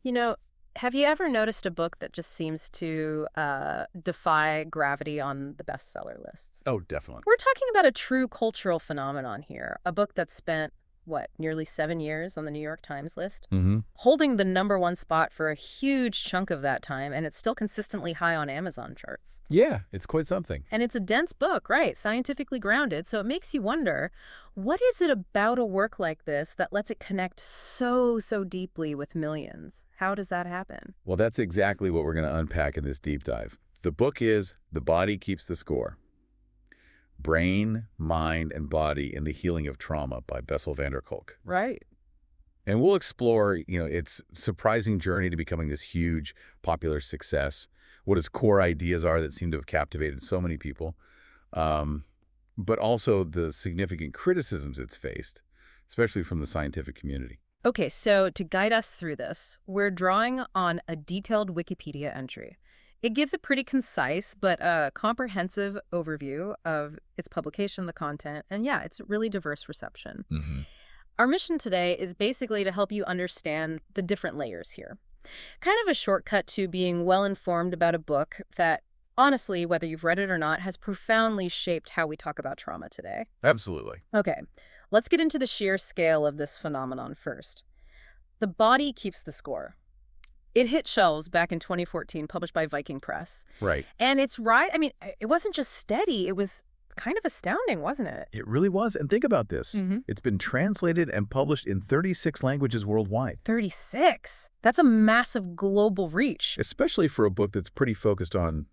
You know, have you ever noticed a book that just seems to defy gravity on the bestseller lists? Oh, definitely. We're talking about a true cultural phenomenon here, a book that spent, what, nearly 7 years on the New York Times list, Hmm. holding the #1 spot for a huge chunk of that time, and it's still consistently high on Amazon charts. Yeah, it's quite something. And it's a dense book, right? Scientifically grounded. So it makes you wonder, what is it about a work like this that lets it connect so deeply with millions? How does that happen? Well, that's exactly what we're going to unpack in this deep dive. The book is The Body Keeps the Score: Brain, Mind, and Body in the Healing of Trauma by Bessel van der Kolk. Right. And we'll explore, its surprising journey to becoming this huge, popular success, what its core ideas are that seem to have captivated so many people, but also the significant criticisms it's faced, especially from the scientific community. Okay, so to guide us through this, we're drawing on a detailed Wikipedia entry. It gives a pretty concise but comprehensive overview of its publication, the content, and yeah, it's a really diverse reception. Hmm. Our mission today is basically to help you understand the different layers here. Kind of a shortcut to being well-informed about a book that, honestly, whether you've read it or not, has profoundly shaped how we talk about trauma today. Absolutely. Okay, let's get into the sheer scale of this phenomenon first. The Body Keeps the Score. It hit shelves back in 2014, published by Viking Press. Right. And it's right, I mean, it wasn't just steady, it was kind of astounding, wasn't it? It really was. And think about this. Mm-hmm. It's been translated and published in 36 languages worldwide, 36. That's a massive global reach. especially for a book that's pretty focused on,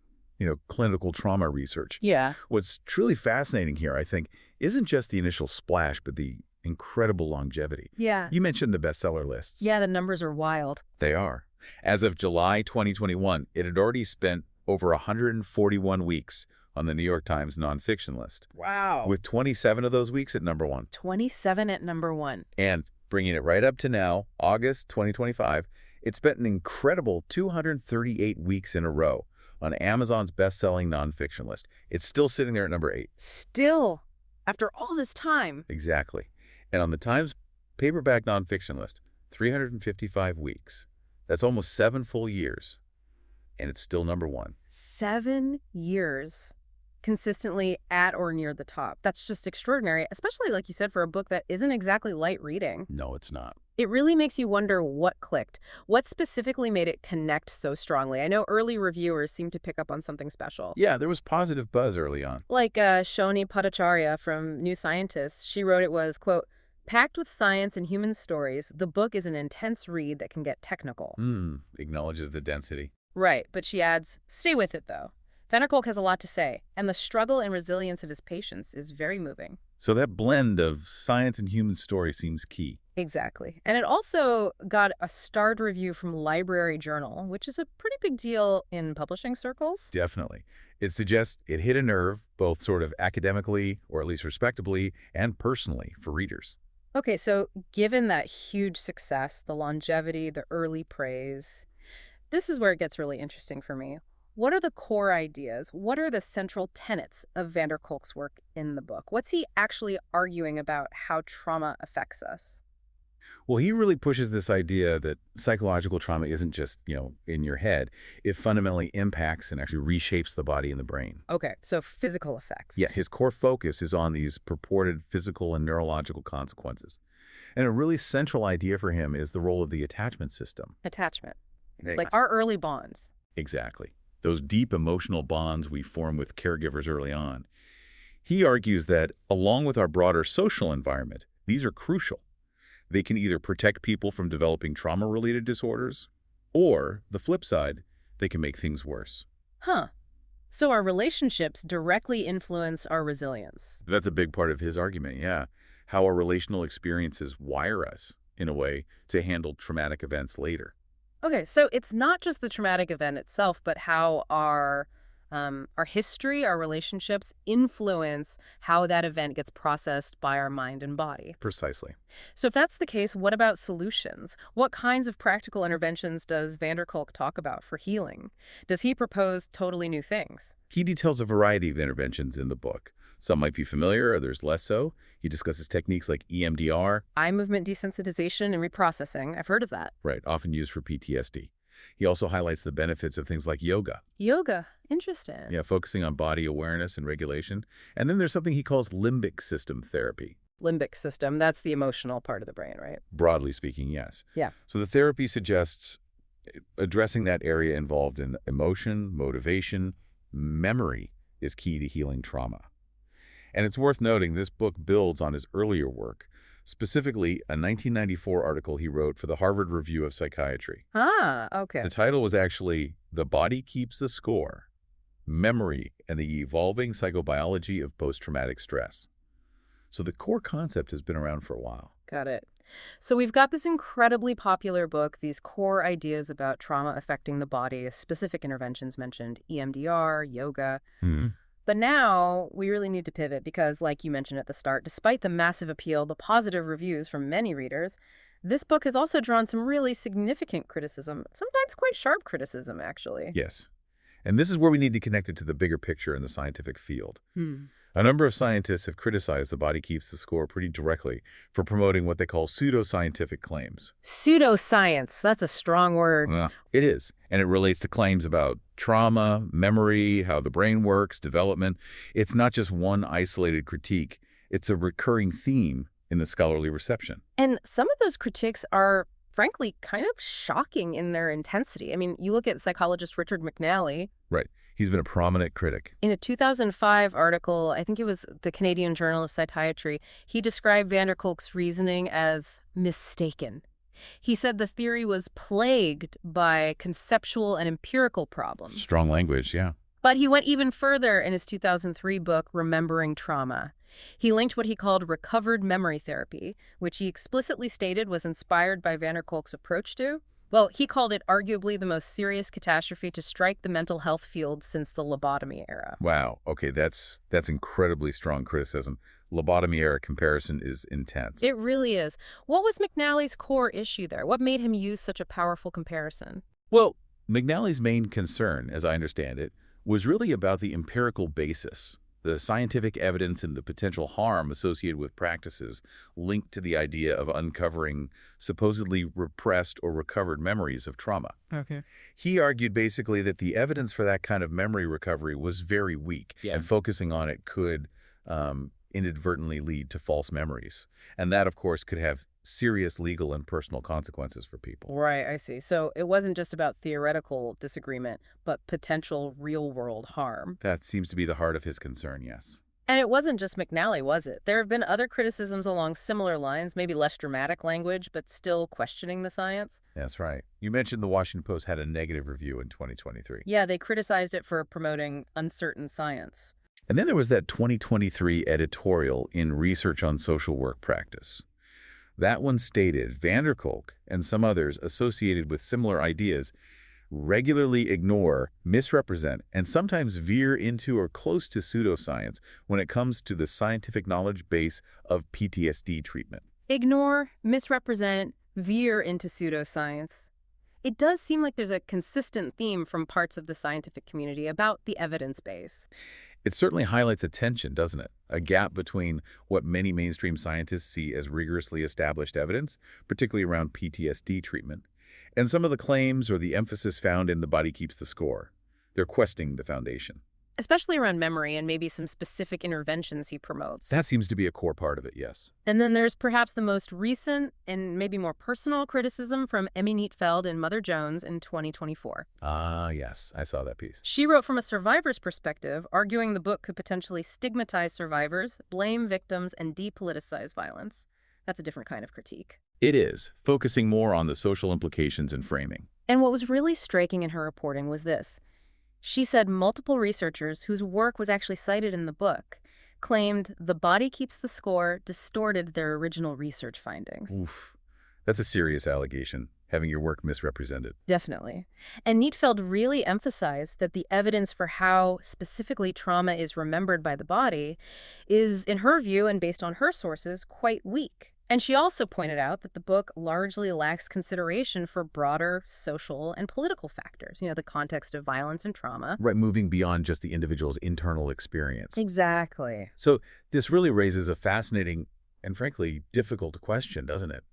clinical trauma research. Yeah. What's truly fascinating here, I think, isn't just the initial splash, but the incredible longevity. Yeah. You mentioned the bestseller lists. Yeah, the numbers are wild. They are. As of July 2021, it had already spent over 141 weeks on the New York Times nonfiction list, Wow. with 27 of those weeks at #1. 27 at #1. And bringing it right up to now, August 2025, it spent an incredible 238 weeks in a row on Amazon's best-selling nonfiction list. It's still sitting there at #8. Still, after all this time. Exactly. And on the Times paperback nonfiction list, 355 weeks. That's almost 7 full years. And it's still #1. 7 years consistently at or near the top. That's just extraordinary, especially, like you said, for a book that isn't exactly light reading. No, it's not. It really makes you wonder what clicked. What specifically made it connect so strongly? I know early reviewers seemed to pick up on something special. Yeah, there was positive buzz early on. Like Shoni Bhattacharya from New Scientist, she wrote it was, quote, "Packed with science and human stories, the book is an intense read that can get technical." Acknowledges the density. Right, but she adds, "Stay with it, though. Van der Kolk has a lot to say, and the struggle and resilience of his patients is very moving." So that blend of science and human story seems key. Exactly. And it also got a starred review from Library Journal, which is a pretty big deal in publishing circles. Definitely. It suggests it hit a nerve, both sort of academically, or at least respectably, and personally for readers. Okay, so given that huge success, the longevity, the early praise, this is where it gets really interesting for me. What are the core ideas? What are the central tenets of van der Kolk's work in the book? What's he actually arguing about how trauma affects us? Well, he really pushes this idea that psychological trauma isn't just, in your head. It fundamentally impacts and actually reshapes the body and the brain. Okay, so physical effects. Yeah, his core focus is on these purported physical and neurological consequences. And a really central idea for him is the role of the attachment system. Attachment. It's like our early bonds. Exactly. Those deep emotional bonds we form with caregivers early on. He argues that, along with our broader social environment, these are crucial. They can either protect people from developing trauma-related disorders, or, the flip side, they can make things worse. Huh. So our relationships directly influence our resilience. That's a big part of his argument, yeah. How our relational experiences wire us, in a way, to handle traumatic events later. Okay, so it's not just the traumatic event itself, but how our history, our relationships influence how that event gets processed by our mind and body. Precisely. So if that's the case, what about solutions? What kinds of practical interventions does van der Kolk talk about for healing? Does he propose totally new things? He details a variety of interventions in the book. Some might be familiar, others less so. He discusses techniques like EMDR, Eye movement desensitization and reprocessing. I've heard of that. right, often used for PTSD. He also highlights the benefits of things like yoga, Yoga. Interesting. yeah, focusing on body awareness and regulation. And then there's something he calls limbic system therapy. Limbic system. That's the emotional part of the brain, right? Broadly speaking, yes. Yeah. So the therapy suggests addressing that area involved in emotion, motivation, memory is key to healing trauma. And it's worth noting this book builds on his earlier work, specifically a 1994 article he wrote for the Harvard Review of Psychiatry. Ah, okay. The title was actually The Body Keeps the Score: Memory and the Evolving Psychobiology of Post-Traumatic Stress. So the core concept has been around for a while. Got it. So we've got this incredibly popular book, these core ideas about trauma affecting the body, specific interventions mentioned, EMDR, yoga. Hmm. But now we really need to pivot because, like you mentioned at the start, despite the massive appeal, the positive reviews from many readers, this book has also drawn some really significant criticism, sometimes quite sharp criticism, actually. Yes. And this is where we need to connect it to the bigger picture in the scientific field. Hmm. A number of scientists have criticized The Body Keeps the Score pretty directly for promoting what they call pseudoscientific claims. Pseudoscience, that's a strong word. Well, it is, and it relates to claims about trauma, memory, how the brain works, development. It's not just one isolated critique. It's a recurring theme in the scholarly reception. And some of those critiques are, frankly, kind of shocking in their intensity. I mean, you look at psychologist Richard McNally. Right. He's been a prominent critic. In a 2005 article, I think it was the Canadian Journal of Psychiatry, he described van der Kolk's reasoning as mistaken. He said the theory was plagued by conceptual and empirical problems. Strong language, yeah. But he went even further in his 2003 book, Remembering Trauma. He linked what he called recovered memory therapy, which he explicitly stated was inspired by van der Kolk's approach to, well, he called it arguably the most serious catastrophe to strike the mental health field since the lobotomy era. Wow. Okay, that's incredibly strong criticism. Lobotomy era comparison is intense. It really is. What was McNally's core issue there? What made him use such a powerful comparison? Well, McNally's main concern, as I understand it, was really about the empirical basis, the scientific evidence and the potential harm associated with practices linked to the idea of uncovering supposedly repressed or recovered memories of trauma. Okay. He argued basically that the evidence for that kind of memory recovery was very weak, and focusing on it could inadvertently lead to false memories. And that, of course, could have serious legal and personal consequences for people. Right, I see. So it wasn't just about theoretical disagreement, but potential real-world harm. That seems to be the heart of his concern, yes. And it wasn't just McNally, was it? There have been other criticisms along similar lines, maybe less dramatic language, but still questioning the science. That's right. You mentioned the Washington Post had a negative review in 2023. Yeah, they criticized it for promoting uncertain science. And then there was that 2023 editorial in Research on Social Work Practice. That one stated van der Kolk and some others associated with similar ideas regularly ignore, misrepresent, and sometimes veer into or close to pseudoscience when it comes to the scientific knowledge base of PTSD treatment. Ignore, misrepresent, veer into pseudoscience. It does seem like there's a consistent theme from parts of the scientific community about the evidence base. It certainly highlights a tension, doesn't it? A gap between what many mainstream scientists see as rigorously established evidence, particularly around PTSD treatment, and some of the claims or the emphasis found in The Body Keeps the Score. They're questioning the foundation. Especially around memory and maybe some specific interventions he promotes. That seems to be a core part of it, yes. And then there's perhaps the most recent and maybe more personal criticism from Emmy Neatfeld and Mother Jones in 2024. Ah, yes, I saw that piece. She wrote from a survivor's perspective, arguing the book could potentially stigmatize survivors, blame victims, and depoliticize violence. That's a different kind of critique. It is, focusing more on the social implications and framing. And what was really striking in her reporting was this. She said multiple researchers whose work was actually cited in the book claimed The Body Keeps the Score distorted their original research findings. Oof, that's a serious allegation, having your work misrepresented. Definitely. And Neatfeld really emphasized that the evidence for how specifically trauma is remembered by the body is, in her view and based on her sources, quite weak. And she also pointed out that the book largely lacks consideration for broader social and political factors, the context of violence and trauma. Right, moving beyond just the individual's internal experience. Exactly. So this really raises a fascinating and frankly difficult question, doesn't it?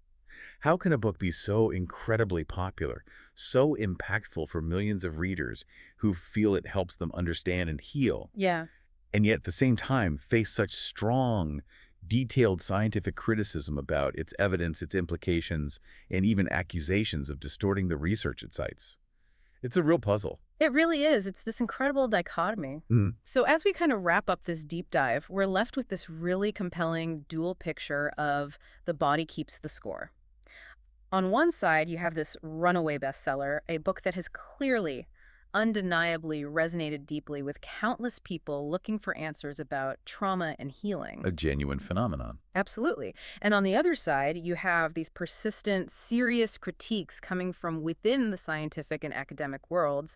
How can a book be so incredibly popular, so impactful for millions of readers who feel it helps them understand and heal, Yeah. and yet at the same time face such strong, detailed scientific criticism about its evidence, its implications, and even accusations of distorting the research it cites? It's a real puzzle. It really is. It's this incredible dichotomy. Mm. So, as we kind of wrap up this deep dive, we're left with this really compelling dual picture of the body keeps the score. On one side, you have this runaway bestseller, a book that has clearly, undeniably resonated deeply with countless people looking for answers about trauma and healing. A genuine phenomenon. Absolutely. And on the other side, you have these persistent, serious critiques coming from within the scientific and academic worlds,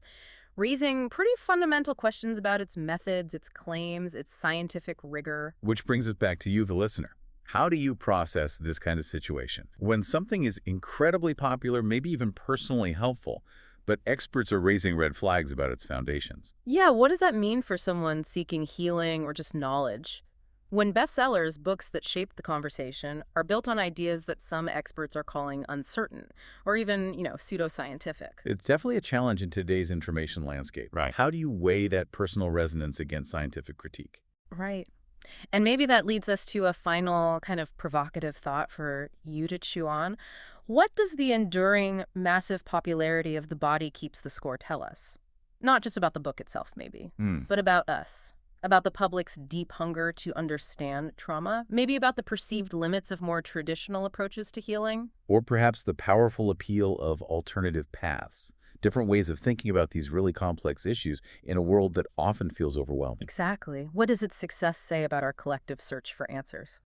raising pretty fundamental questions about its methods, its claims, its scientific rigor. Which brings us back to you, the listener. How do you process this kind of situation? When something is incredibly popular, maybe even personally helpful, but experts are raising red flags about its foundations. Yeah, what does that mean for someone seeking healing or just knowledge? When bestsellers, books that shape the conversation, are built on ideas that some experts are calling uncertain or even, pseudoscientific. It's definitely a challenge in today's information landscape. Right. How do you weigh that personal resonance against scientific critique? Right. And maybe that leads us to a final kind of provocative thought for you to chew on. What does the enduring, massive popularity of The Body Keeps the Score tell us? Not just about the book itself, maybe, but about us, about the public's deep hunger to understand trauma, maybe about the perceived limits of more traditional approaches to healing. Or perhaps the powerful appeal of alternative paths, different ways of thinking about these really complex issues in a world that often feels overwhelming. Exactly. What does its success say about our collective search for answers?